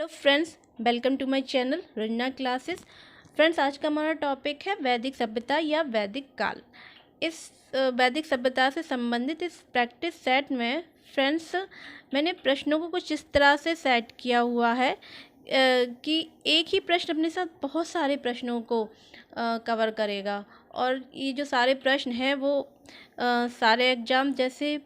Friends, welcome to my channel Ranjana classes. Friends, आज का हमारा टॉपिक है वैदिक सभ्यता या वैदिक काल। इस वैदिक सभ्यता से संबंधित इस प्रैक्टिस सेट में फ्रेंड्स मैंने प्रश्नों को कुछ इस तरह से सेट किया हुआ है कि एक ही प्रश्न अपने साथ बहुत सारे प्रश्नों को कवर करेगा। और ये जो सारे प्रश्न हैं वो सारे एग्ज़ाम जैसे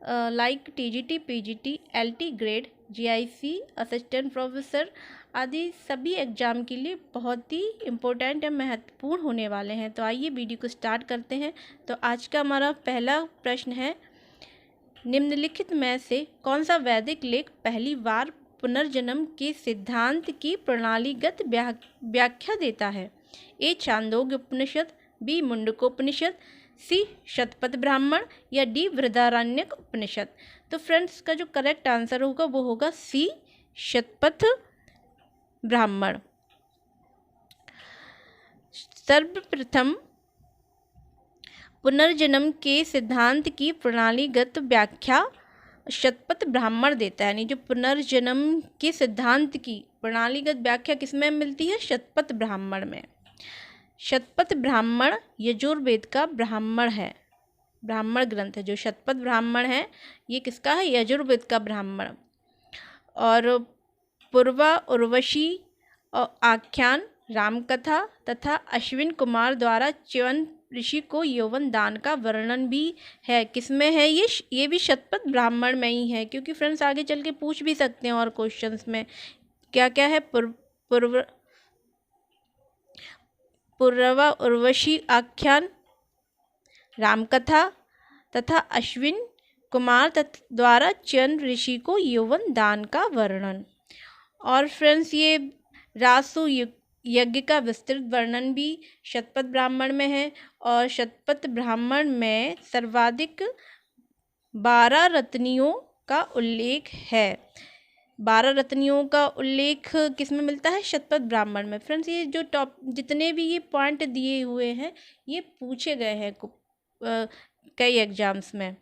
like TGT, PGT, LT grade, GIC, assistant professor आदि सभी एग्ज़ाम के लिए बहुत ही इम्पोर्टेंट या महत्वपूर्ण होने वाले हैं। तो आइए वीडियो को स्टार्ट करते हैं। तो आज का हमारा पहला प्रश्न है, निम्नलिखित में से कौन सा वैदिक लेख पहली बार पुनर्जन्म के सिद्धांत की प्रणालीगत व्याख्या देता है? ए छांदोग्य उपनिषद, बी मुंडकोपनिषद, सी शतपथ ब्राह्मण या डी बृहदारण्यक उपनिषद। तो फ्रेंड्स, का जो करेक्ट आंसर होगा वो होगा सी शतपथ ब्राह्मण। सर्वप्रथम पुनर्जन्म के सिद्धांत की प्रणालीगत व्याख्या शतपथ ब्राह्मण देता है। यानी जो पुनर्जन्म के सिद्धांत की प्रणालीगत व्याख्या किसमें मिलती है? शतपथ ब्राह्मण में। शतपथ ब्राह्मण यजुर्वेद का ब्राह्मण है, ब्राह्मण ग्रंथ है। जो शतपथ ब्राह्मण है ये किसका है? यजुर्वेद का ब्राह्मण। और पूर्वा उर्वशी आख्यान, रामकथा तथा अश्विन कुमार द्वारा च्यवन ऋषि को यौवन दान का वर्णन भी है। किसमें है ये भी शतपथ ब्राह्मण में ही है, क्योंकि फ्रेंड्स आगे चल के पूछ भी सकते हैं और क्वेश्चंस में क्या क्या है। पूर्वा उर्वशी आख्यान, रामकथा तथा अश्विन कुमार द्वारा च्यवन ऋषि को यौवन दान का वर्णन। और फ्रेंड्स ये रासु यज्ञ का विस्तृत वर्णन भी शतपथ ब्राह्मण में है। और शतपथ ब्राह्मण में सर्वाधिक 12 रत्नियों का उल्लेख है। 12 रत्नियों का उल्लेख किस में मिलता है? शतपथ ब्राह्मण में। फ्रेंड्स, ये जो जितने भी ये पॉइंट दिए हुए हैं ये पूछे गए हैं कई एग्जाम्स में।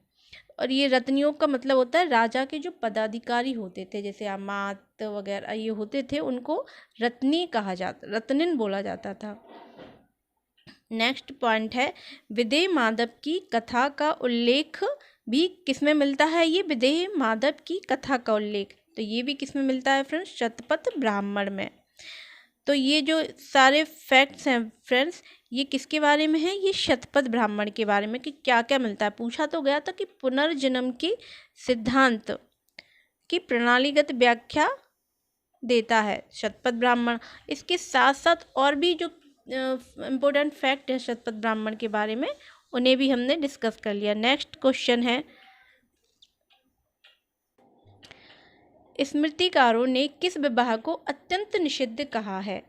और ये रत्नियों का मतलब होता है राजा के जो पदाधिकारी होते थे, जैसे अमात्य वगैरह ये होते थे, उनको रत्नी कहा जाता, रत्निन बोला जाता था। नेक्स्ट पॉइंट है, विदेह माधव की कथा का उल्लेख भी किसमें मिलता है? ये विदेह माधव की कथा का उल्लेख, तो ये भी किसमें मिलता है फ्रेंड्स? शतपथ ब्राह्मण में। तो ये जो सारे फैक्ट्स हैं फ्रेंड्स ये किसके बारे में है? ये शतपथ ब्राह्मण के बारे में कि क्या क्या मिलता है। पूछा तो गया था कि पुनर्जन्म के सिद्धांत की प्रणालीगत व्याख्या देता है शतपथ ब्राह्मण। इसके साथ साथ और भी जो इम्पोर्टेंट फैक्ट है शतपथ ब्राह्मण के बारे में उन्हें भी हमने डिस्कस कर लिया। नेक्स्ट क्वेश्चन है, स्मृतिकारों ने किस विवाह को अत्यंत निषिद्ध कहा है?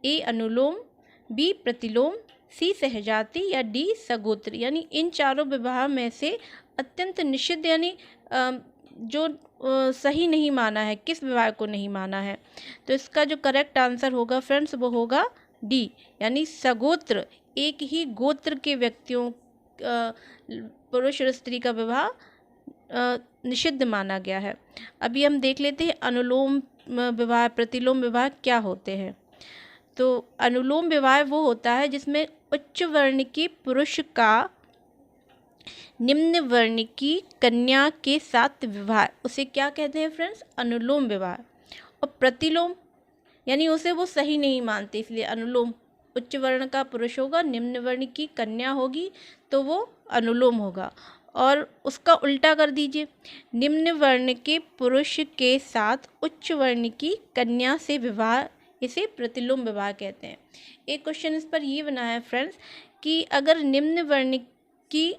ए अनुलोम, बी प्रतिलोम, सी सहजाति या डी सगोत्र। यानी इन चारों विवाह में से अत्यंत निषिद्ध यानी जो सही नहीं माना है, किस विवाह को नहीं माना है? तो इसका जो करेक्ट आंसर होगा फ्रेंड्स वो होगा डी, यानी सगोत्र। एक ही गोत्र के व्यक्तियों पुरुष और स्त्री का विवाह निषिद्ध माना गया है। अभी हम देख लेते हैं अनुलोम विवाह, प्रतिलोम विवाह क्या होते हैं। तो अनुलोम विवाह वो होता है जिसमें उच्च वर्ण के पुरुष का निम्न वर्ण की कन्या के साथ विवाह, उसे क्या कहते हैं फ्रेंड्स? अनुलोम विवाह। और प्रतिलोम यानी उसे वो सही नहीं मानते, इसलिए अनुलोम। उच्च वर्ण का पुरुष होगा, निम्न वर्ण की कन्या होगी तो वो अनुलोम होगा। और उसका उल्टा कर दीजिए, निम्न वर्ण के पुरुष के साथ उच्च वर्ण की कन्या से विवाह, इसे प्रतिलोम विवाह कहते हैं। एक क्वेश्चन इस पर ये बना है फ्रेंड्स कि अगर निम्न वर्ण के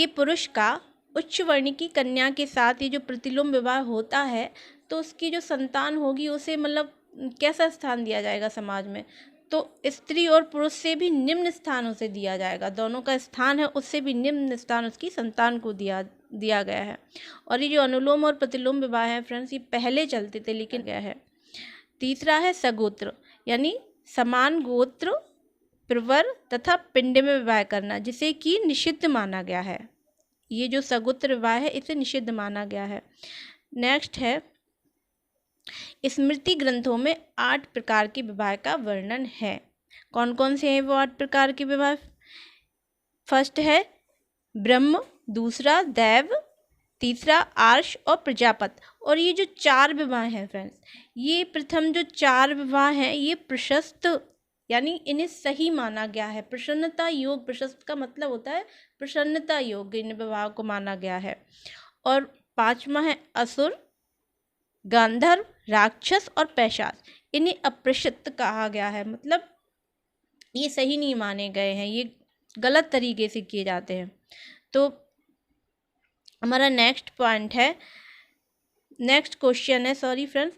पुरुष का उच्च वर्ण की कन्या के साथ ये जो प्रतिलोम विवाह होता है तो उसकी जो संतान होगी उसे मतलब कैसा स्थान दिया जाएगा समाज में? तो स्त्री और पुरुष से भी निम्न स्थान उसे दिया जाएगा। दोनों का स्थान है, उससे भी निम्न स्थान उसकी संतान को दिया गया है। और ये जो अनुलोम और प्रतिलोम विवाह है फ्रेंड्स ये पहले चलते थे लेकिन गया है। तीसरा है सगोत्र, यानी समान गोत्र प्रवर तथा पिंड में विवाह करना, जिसे कि निषिद्ध माना गया है। ये जो सगोत्र विवाह है इसे निषिद्ध माना गया है। नेक्स्ट है स्मृति ग्रंथों में 8 प्रकार के विवाह का वर्णन है। कौन कौन से हैं वो 8 प्रकार के विवाह? फर्स्ट है ब्रह्म, दूसरा दैव, तीसरा आर्ष और प्रजापत। और ये जो 4 विवाह हैं फ्रेंड्स, ये प्रथम जो 4 विवाह हैं ये प्रशस्त यानी इन्हें सही माना गया है। प्रसन्नता योग, प्रशस्त का मतलब होता है प्रसन्नता योग, इन विवाह को माना गया है। और 5वां है असुर, गांधर्व, राक्षस और पैशाच, इन्हें अप्रशस्त कहा गया है, मतलब ये सही नहीं माने गए हैं, ये गलत तरीके से किए जाते हैं। तो हमारा नेक्स्ट क्वेश्चन है फ्रेंड्स,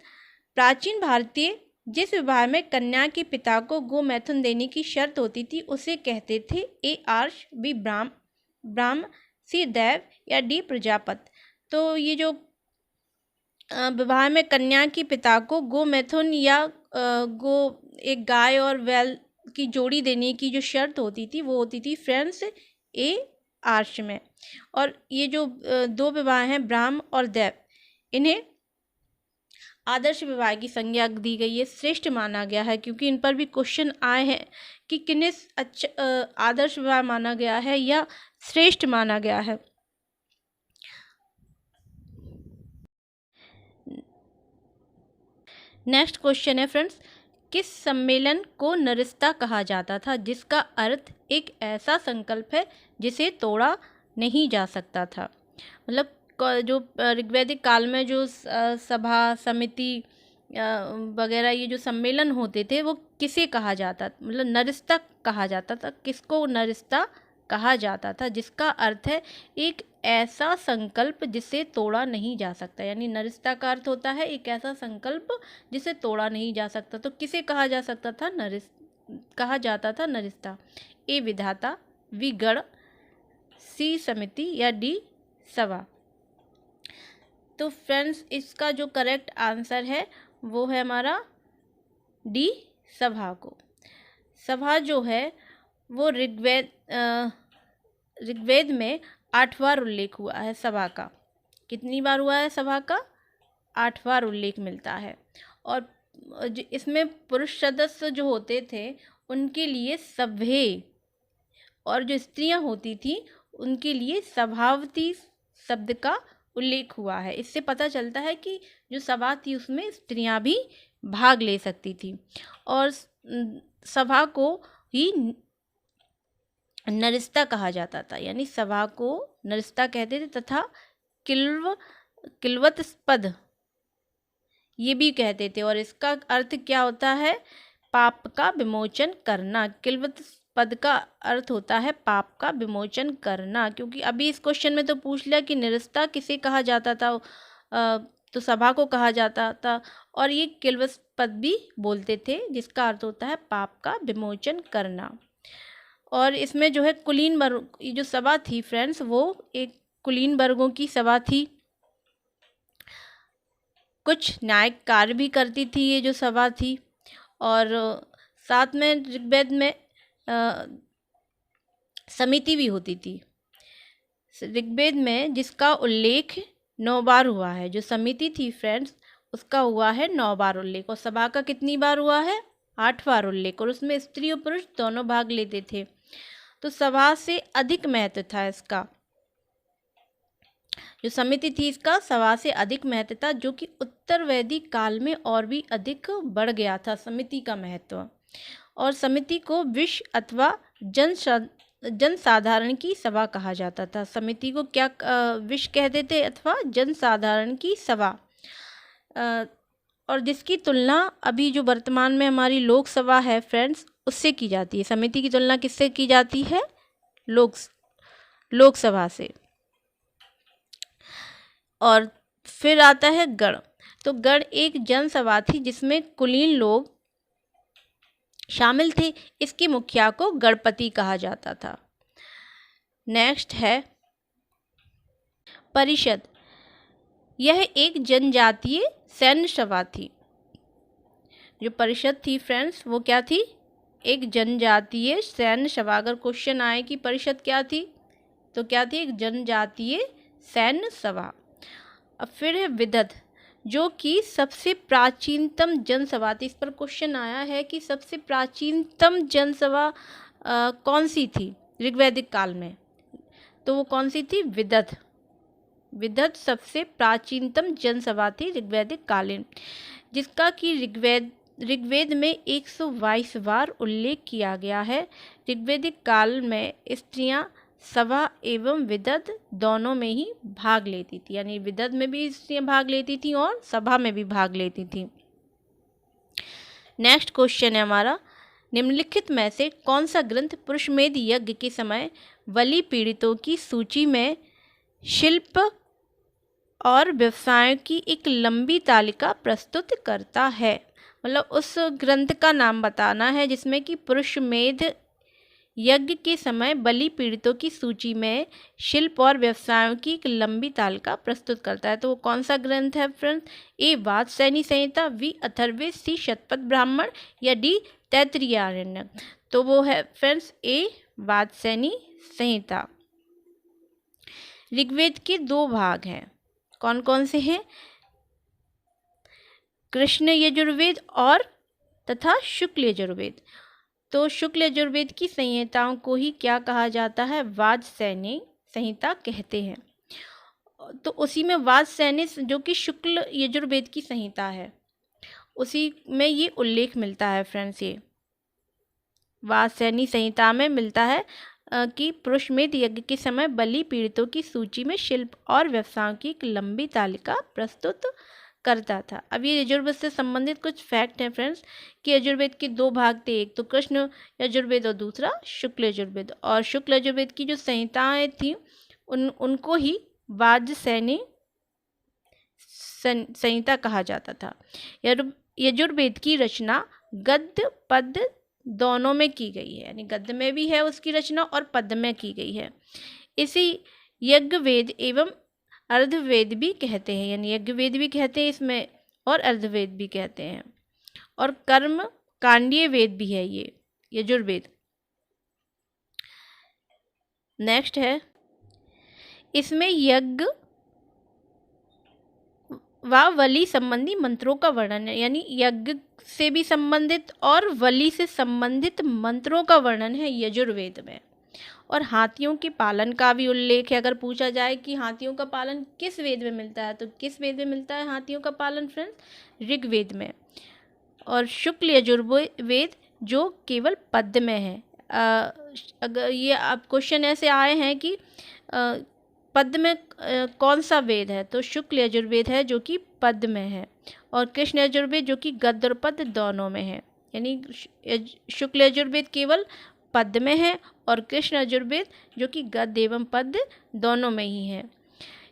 प्राचीन भारतीय जिस विवाह में कन्या के पिता को गोमैथुन देने की शर्त होती थी उसे कहते थे ए आर्ष, बी ब्राह्म, सी दैव या डी प्रजापत। तो ये जो विवाह में कन्या के पिता को गोमैथुन या एक गाय और बैल की जोड़ी देने की जो शर्त होती थी वो होती थी फ्रेंड्स ए आर्ष में। और ये जो 2 विवाह हैं ब्राह्म और दैव, इन्हें आदर्श विवाह की संज्ञा दी गई है, श्रेष्ठ माना गया है, क्योंकि इन पर भी क्वेश्चन आए हैं कि किन्हें आदर्श विवाह माना गया है या श्रेष्ठ माना गया है। नेक्स्ट क्वेश्चन है फ्रेंड्स, किस सम्मेलन को नरिस्ता कहा जाता था, जिसका अर्थ एक ऐसा संकल्प है जिसे तोड़ा नहीं जा सकता था। मतलब जो ऋग्वैदिक काल में जो सभा, समिति वगैरह ये जो सम्मेलन होते थे वो किसे कहा जाता, मतलब नरिस्ता कहा जाता था। किसको नरिस्ता कहा जाता था, जिसका अर्थ है एक ऐसा संकल्प जिसे तोड़ा नहीं जा सकता। यानी नरिस्ता का अर्थ होता है एक ऐसा संकल्प जिसे तोड़ा नहीं जा सकता। तो किसे कहा जा सकता था, कहा जाता था नरिस्ता। ए विधाता, बी गण, सी समिति या डी सभा। तो फ्रेंड्स इसका जो करेक्ट आंसर है वो है हमारा डी सभा को। सभा जो है वो ऋग्वेद में 8 बार उल्लेख हुआ है सभा का। कितनी बार हुआ है सभा का? 8 बार उल्लेख मिलता है। और इसमें पुरुष सदस्य जो होते थे उनके लिए सभे, और जो स्त्रियां होती थी उनके लिए सभावती शब्द का उल्लेख हुआ है। इससे पता चलता है कि जो सभा थी उसमें स्त्रियां भी भाग ले सकती थी। और सभा को ही नरिस्ता कहा जाता था, यानी सभा को नरिस्ता कहते थे। तथा किल्वतस्पद ये भी कहते थे। और इसका अर्थ क्या होता है? पाप का विमोचन करना। किल्वतस्पद का अर्थ होता है पाप का विमोचन करना। क्योंकि अभी इस क्वेश्चन में तो पूछ लिया कि नरिस्ता किसे कहा जाता था, तो सभा को कहा जाता था। और ये किल्वतस्पद भी बोलते थे, जिसका अर्थ होता है पाप का विमोचन करना। और इसमें जो है कुलीन वर्ग, ये जो सभा थी फ्रेंड्स वो एक कुलीन वर्गों की सभा थी। कुछ न्यायिक कार्य भी करती थी ये जो सभा थी। और साथ में ऋग्वेद में समिति भी होती थी। ऋग्वेद में जिसका उल्लेख 9 बार हुआ है, जो समिति थी फ्रेंड्स उसका हुआ है 9 बार उल्लेख। और सभा का कितनी बार हुआ है? 8 बार उल्लेख। और उसमें स्त्री और पुरुष दोनों भाग लेते थे। तो सभा से अधिक महत्व था इसका, जो समिति थी इसका सभा से अधिक महत्व था, जो कि उत्तर वैदिक काल में और भी अधिक बढ़ गया था समिति का महत्व। और समिति को विश्व अथवा जनसाधारण की सभा कहा जाता था। समिति को क्या विश्व कहते थे अथवा जनसाधारण की सभा। और जिसकी तुलना अभी जो वर्तमान में हमारी लोकसभा है फ्रेंड्स उससे की जाती है। समिति की तुलना किससे की जाती है? लोकसभा से। और फिर आता है गण। तो गण एक जनसभा थी जिसमें कुलीन लोग शामिल थे। इसके मुखिया को गणपति कहा जाता था। नेक्स्ट है परिषद। यह एक जनजातीय सैन्य सभा थी। जो परिषद थी फ्रेंड्स वो क्या थी? एक जनजातीय सैन्य सभा। अगर क्वेश्चन आए कि परिषद क्या थी तो क्या थी? एक जनजातीय सैन्य सभा। अब फिर है विदध। जो कि सबसे प्राचीनतम जनसभा थी। इस पर क्वेश्चन आया है कि सबसे प्राचीनतम जनसभा कौन सी थी ऋग्वैदिक काल में, तो वो कौन सी थी? विदथ। विदथ सबसे प्राचीनतम जनसभा थी ऋग्वैदिक कालीन, जिसका कि ऋग्वेद में 122 बार उल्लेख किया गया है। ऋग्वैदिक काल में स्त्रियां सभा एवं विदथ दोनों में ही भाग लेती थी, यानी विदथ में भी स्त्रियां भाग लेती थी और सभा में भी भाग लेती थी। नेक्स्ट क्वेश्चन है हमारा, निम्नलिखित में से कौन सा ग्रंथ पुरुषमेध यज्ञ के समय बलि पीड़ितों की सूची में शिल्प और व्यवसायों की एक लंबी तालिका प्रस्तुत करता है? मतलब उस ग्रंथ का नाम बताना है जिसमें कि पुरुषमेध यज्ञ के समय बलि पीड़ितों की सूची में शिल्प और व्यवसायों की एक लंबी तालिका प्रस्तुत करता है। तो वो कौन सा ग्रंथ है फ्रेंड्स? ए वात्स्यायनी संहिता, बी अथर्ववेद, सी शतपथ ब्राह्मण या डी तैत्तिरीय आरण्यक। तो वो है फ्रेंड्स ए वात्स्यायनी संहिता। ऋग्वेद के 2 भाग हैं, कौन कौन से हैं? कृष्ण यजुर्वेद और तथा शुक्ल यजुर्वेद। तो शुक्ल यजुर्वेद की संहिताओं को ही क्या कहा जाता है? वात्स्यायनी संहिता कहते हैं। तो उसी में वात्स्यायनी जो कि शुक्ल यजुर्वेद की संहिता है, उसी में ये उल्लेख मिलता है फ्रेंड्स। ये वात्स्यायनी संहिता में मिलता है कि पुरुषमेध यज्ञ के समय बलि पीड़ितों की सूची में शिल्प और व्यवसायों की एक लंबी तालिका प्रस्तुत करता था। अब ये यजुर्वेद से संबंधित कुछ फैक्ट हैं फ्रेंड्स कि यजुर्वेद के 2 भाग थे, एक तो कृष्ण यजुर्वेद और दूसरा शुक्ल यजुर्वेद। और शुक्ल यजुर्वेद की जो संहिताएं थी उनको ही वात्स्यायनी संहिता कहा जाता था। यजुर्वेद की रचना गद्य पद्य दोनों में की गई है, यानी गद्य में भी है उसकी रचना और पद्य में की गई है। इसी यज्ञवेद एवं अर्धवेद भी कहते हैं, यानी यज्ञवेद भी कहते हैं इसमें और अर्धवेद भी कहते हैं। और कर्म कांडीय वेद भी है ये यजुर्वेद। नेक्स्ट है, इसमें यज्ञ व बलि संबंधी मंत्रों का वर्णन है, यानी यज्ञ से भी संबंधित और बलि से संबंधित मंत्रों का वर्णन है यजुर्वेद में। और हाथियों के पालन का भी उल्लेख है। अगर पूछा जाए कि हाथियों का पालन किस वेद में मिलता है, तो किस वेद में मिलता है हाथियों का पालन फ्रेंड्स? ऋग्वेद में। और शुक्ल यजुर्वेद जो केवल पद्य में है। अगर ये अब क्वेश्चन ऐसे आए हैं कि पद्य में कौन सा वेद है, तो शुक्ल यजुर्वेद है जो कि पद्य में है, और कृष्ण यजुर्वेद जो कि गद्य और पद्य दोनों में है। यानी शुक्ल यजुर्वेद केवल पद्य में है और कृष्ण यजुर्वेद जो कि गद्य एवं पद्य दोनों में ही है।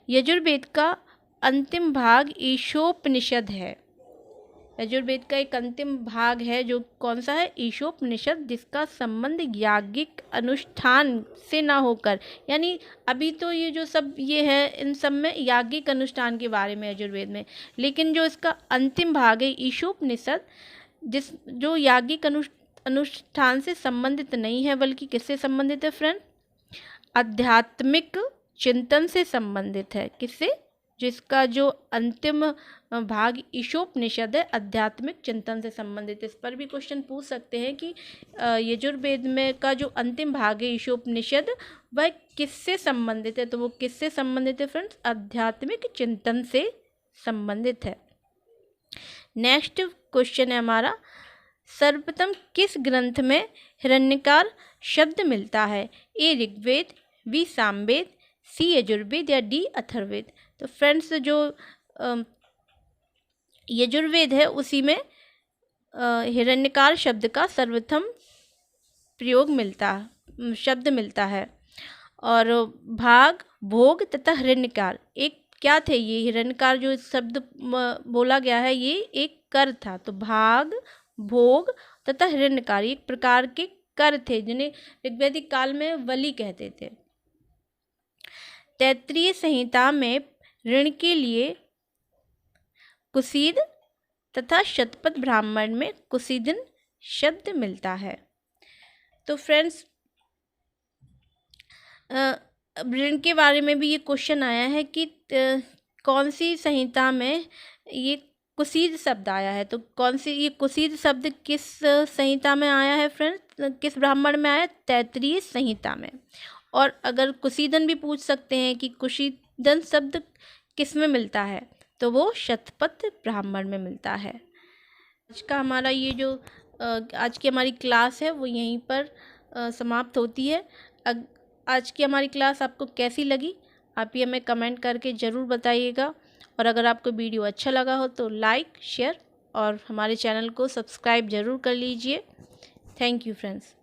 यजुर्वेद का अंतिम भाग ईशोपनिषद है। यजुर्वेद का एक अंतिम भाग है जो कौन सा है? ईशोपनिषद, जिसका संबंध याज्ञिक अनुष्ठान से ना होकर, यानी अभी तो ये जो सब ये है इन सब में याज्ञिक अनुष्ठान के बारे में यजुर्वेद में, लेकिन जो इसका अंतिम भाग है ईशोपनिषद, जो याज्ञिक अनुष्ठान से संबंधित नहीं है, बल्कि किससे संबंधित है फ्रेंड? आध्यात्मिक चिंतन से संबंधित है। किससे? जिसका जो अंतिम भाग ईशोपनिषद है, आध्यात्मिक चिंतन से संबंधित। इस पर भी क्वेश्चन पूछ सकते हैं कि यजुर्वेद में का जो अंतिम भाग है ईशोपनिषद, वह किससे संबंधित है? तो वो किससे संबंधित है फ्रेंड्स? आध्यात्मिक चिंतन से संबंधित है। नेक्स्ट क्वेश्चन है हमारा, सर्वप्रथम किस ग्रंथ में हिरण्यकार शब्द मिलता है? ए ऋग्वेद, बी सामवेद, सी यजुर्वेद या डी अथर्ववेद। तो फ्रेंड्स जो यजुर्वेद है उसी में हिरण्यकार शब्द का सर्वप्रथम प्रयोग शब्द मिलता है। और भाग, भोग तथा हिरण्यकार एक क्या थे? ये हिरण्यकार जो शब्द बोला गया है ये एक कर था। तो भाग, भोग तथा हिरण्यकार एक प्रकार के कर थे जिन्हें ऋग्वैदिक काल में बलि कहते थे। तैत्तिरीय संहिता में ऋण के लिए कुसीद तथा शतपथ ब्राह्मण में कुसीदिन शब्द मिलता है। तो फ्रेंड्स ऋण के बारे में भी ये क्वेश्चन आया है कि कौन सी संहिता में ये कुसीद शब्द आया है? तो कौन सी ये कुसीद शब्द किस संहिता में आया है फ्रेंड्स? किस ब्राह्मण में आया? तैत्तिरीय संहिता में। और अगर कुसीदन भी पूछ सकते हैं कि कुसीदन शब्द किस में मिलता है, तो वो शतपथ ब्राह्मण में मिलता है। आज का हमारा ये जो आज की हमारी क्लास है वो यहीं पर समाप्त होती है। आज की हमारी क्लास आपको कैसी लगी, आप ये हमें कमेंट करके ज़रूर बताइएगा। और अगर आपको वीडियो अच्छा लगा हो तो लाइक, शेयर और हमारे चैनल को सब्सक्राइब ज़रूर कर लीजिए। Thank you friends.